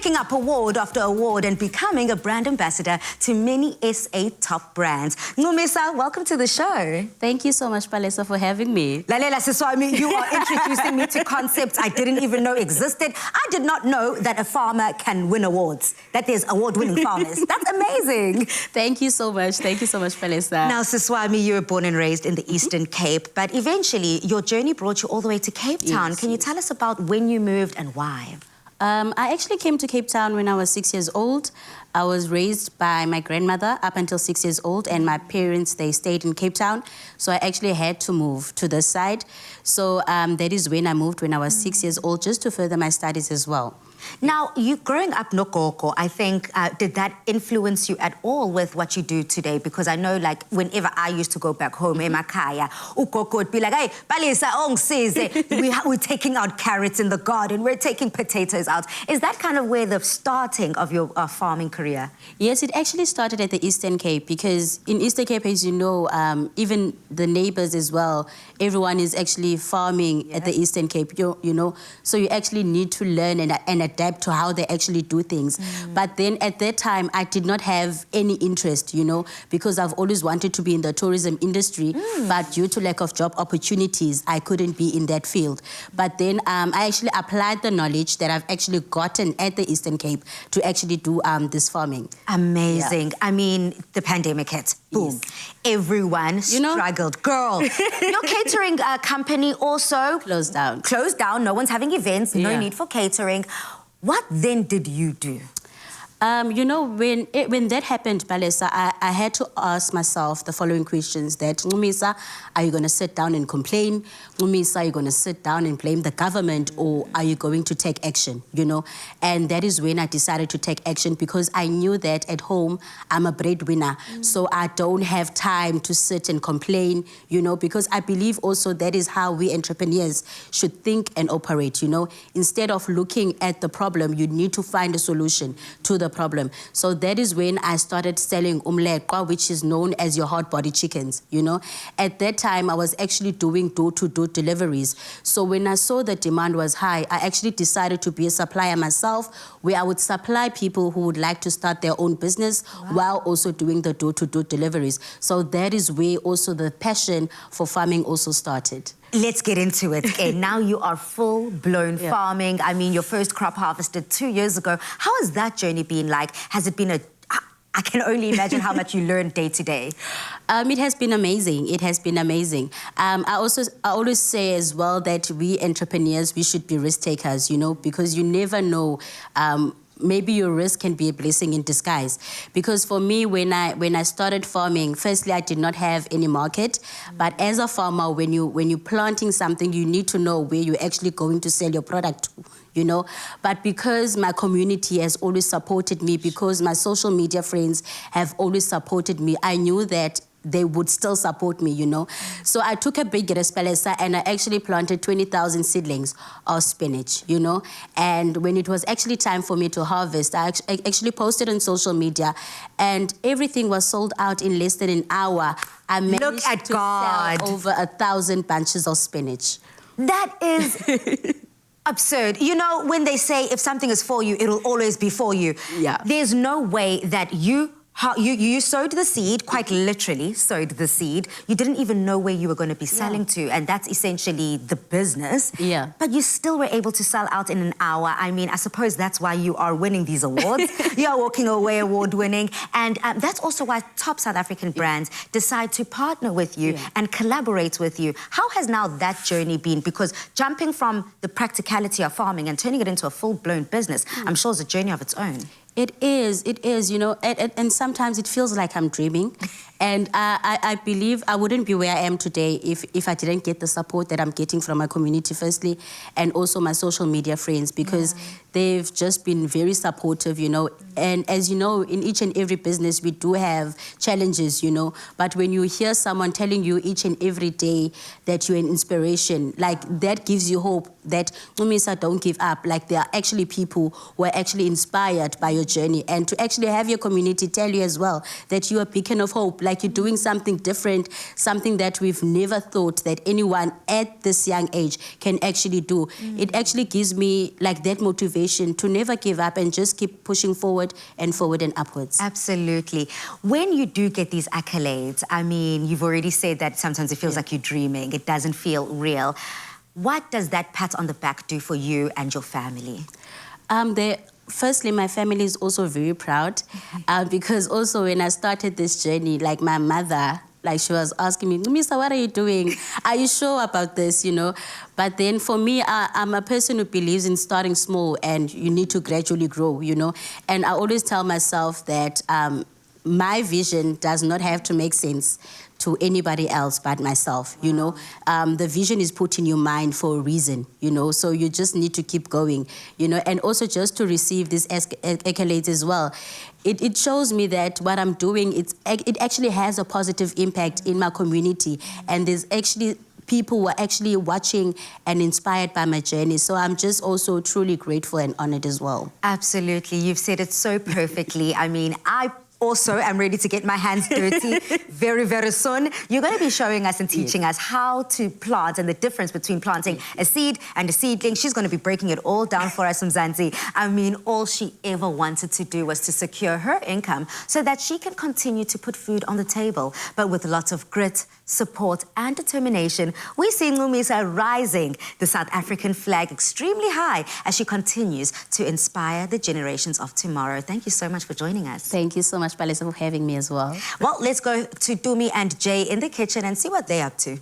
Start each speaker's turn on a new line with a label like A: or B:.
A: picking up award after award and becoming a brand ambassador to many SA top brands. Ncumisa, welcome to the show.
B: Thank you so much, Palesa, for having me.
A: Lalela Siswami, you are introducing me to concepts I didn't even know existed. I did not know that a farmer can win awards, that there's award-winning farmers. That's amazing.
B: Thank you so much. Thank you so much, Palesa.
A: Now, Siswami, you were born and raised in the Eastern Cape, but eventually your journey brought you all the way to Cape Town. Can you tell us about when you moved and why?
B: I actually came to Cape Town when I was 6 years old. I was raised by my grandmother up until 6 years old, and my parents, they stayed in Cape Town. So I actually had to move to this side. So that is when I moved when I was 6 years old, just to further my studies as well.
A: Now, you growing up Nokoko, I think, did that influence you at all with what you do today? Because I know, like, whenever I used to go back home, emakaya, ugogo would be like, hey, Palisa, we're taking out carrots in the garden, we're taking potatoes out. Is that kind of where the starting of your farming career?
B: Yes, it actually started at the Eastern Cape, because in Eastern Cape, as you know, even the neighbors as well, everyone is actually farming at the Eastern Cape, you know, so you actually need to learn and adapt to how they actually do things. But then at that time, I did not have any interest, you know, because I've always wanted to be in the tourism industry, but due to lack of job opportunities, I couldn't be in that field. But then I actually applied the knowledge that I've actually gotten at the Eastern Cape to actually do this farming.
A: Amazing.
B: Yeah.
A: I mean, the pandemic hit. Boom. Yes. Everyone struggled. Girl, your catering company also
B: closed down.
A: Closed down. No one's having events. No need for catering. What then did you do?
B: You know, when that happened, Palesa, I had to ask myself the following questions: that, Ncumisa, are you going to sit down and complain? Ncumisa, are you going to sit down and blame the government, or are you going to take action, you know? And that is when I decided to take action, because I knew that at home, I'm a breadwinner, so I don't have time to sit and complain, you know, because I believe also that is how we entrepreneurs should think and operate, you know? Instead of looking at the problem, you need to find a solution to the problem. So that is when I started selling umleqwa, which is known as your hot body chickens, you know. At that time, I was actually doing door-to-door deliveries. So when I saw the demand was high, I actually decided to be a supplier myself, where I would supply people who would like to start their own business while also doing the door-to-door deliveries. So that is where also the passion for farming also started.
A: Let's get into it. Okay, now you are full-blown farming. I mean, your first crop harvested 2 years ago. How has that journey been like? Has it been I can only imagine how much you learn day to day.
B: It has been amazing. It has been amazing. I always say as well that we entrepreneurs, we should be risk takers, you know, because you never know. Maybe your risk can be a blessing in disguise. Because for me, when I started farming, firstly, I did not have any market. But as a farmer, when you're planting something, you need to know where you're actually going to sell your product to, you know. But because my community has always supported me, because my social media friends have always supported me, I knew that they would still support me, you know. So I took a big risk, Palesa, and I actually planted 20,000 seedlings of spinach, you know. And when it was actually time for me to harvest, I actually posted on social media, and everything was sold out in less than an hour. I managed to sell over 1,000 bunches of spinach.
A: That is absurd. You know, when they say if something is for you, it'll always be for you.
B: Yeah.
A: There's no way that you sowed the seed, quite literally sowed the seed. You didn't even know where you were going to be selling to, and that's essentially the business.
B: Yeah.
A: But you still were able to sell out in an hour. I mean, I suppose that's why you are winning these awards. You are walking away award-winning, and that's also why top South African brands decide to partner with you and collaborate with you. How has now that journey been? Because jumping from the practicality of farming and turning it into a full-blown business, I'm sure is a journey of its own.
B: It is, you know, and sometimes it feels like I'm dreaming. And I believe I wouldn't be where I am today if I didn't get the support that I'm getting from my community, firstly, and also my social media friends, because they've just been very supportive, you know. And as you know, in each and every business, we do have challenges, you know. But when you hear someone telling you each and every day that you're an inspiration, like, that gives you hope that, Ncumisa, don't give up. Like, there are actually people who are actually inspired by your journey. And to actually have your community tell you as well that you are a beacon of hope, like, like you're doing something different, something that we've never thought that anyone at this young age can actually do. It actually gives me like that motivation to never give up and just keep pushing forward and upwards.
A: Absolutely. When you do get these accolades, I mean, you've already said that sometimes it feels like you're dreaming. It doesn't feel real. What does that pat on the back do for you and your family?
B: Firstly, my family is also very proud because also when I started this journey, like my mother, like she was asking me, Ncumisa, what are you doing? Are you sure about this, you know? But then for me, I'm a person who believes in starting small and you need to gradually grow, you know? And I always tell myself that my vision does not have to make sense to anybody else but myself, you know. The vision is put in your mind for a reason, you know, so you just need to keep going, you know, and also just to receive these accolades as well. It shows me that what I'm doing, it actually has a positive impact in my community, and there's actually people who are actually watching and inspired by my journey. So I'm just also truly grateful and honored as well.
A: Absolutely. You've said it so perfectly. I mean, I also am ready to get my hands dirty very, very soon. You're going to be showing us and teaching us how to plant and the difference between planting a seed and a seedling. She's going to be breaking it all down for us, Mzansi. I mean, all she ever wanted to do was to secure her income so that she can continue to put food on the table. But with lots of grit, support and determination, we see Ncumisa rising the South African flag extremely high as she continues to inspire the generations of tomorrow. Thank you so much for joining us.
B: Thank you so much, Palesa, for having me as well.
A: Well, let's go to Dumi and Jay in the kitchen and see what they're up to.